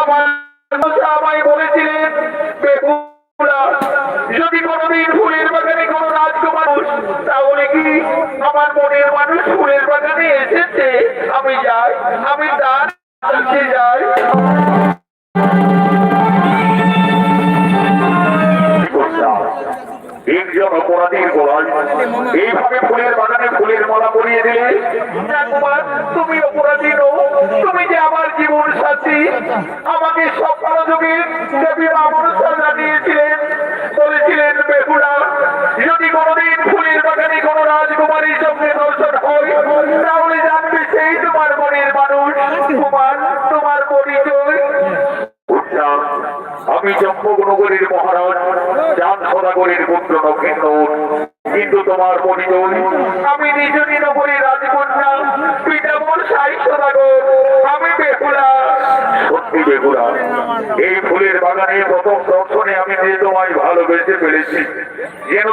আমার আমায় বলেছিলেন বেহুলা, যদি কোনোদিন ফুলের বাগানে কোনো রাজকুমার তাহলে কি আমার মনের মানুষ ফুলের বাগানে এসেছে, আমি যাই, আমি তার কাছে যাই। একজন অপরাধীর গলায় এইভাবে ফুলের বাগানে ফুলের মালা পরিয়ে দিলে, রাজকুমার তুমি অপরাধী নও, তুমি যে আমার জীবন সাথী। আমাকে স্বপ্ন যুগে দেবী মা মনসা জানিয়েছিলেন, বলেছিলেন বেহুলা, যদি কোনোদিন ফুলের বাগানে কোনো রাজকুমারীর সঙ্গে দর্শন হয় তাহলে জানবে সেই তোমার মনের মানুষ। কুমার, তোমার পরিচয়? আমি জম্মগণগরের মহারাজ চাঁদ সদাগরের পুত্র নক্ষেন্দর, কিন্তু তোমার পরিচয়? আমি নিজনী নগরীর রাজকন্যা পিতামর সাই সদাগর, আমি বেহুলা। সত্যি বেহুলা, এই ফুলের বাগানে প্রথম দর্শনে আমি যে তোমায় ভালোবেসে ফেলেছি, যেন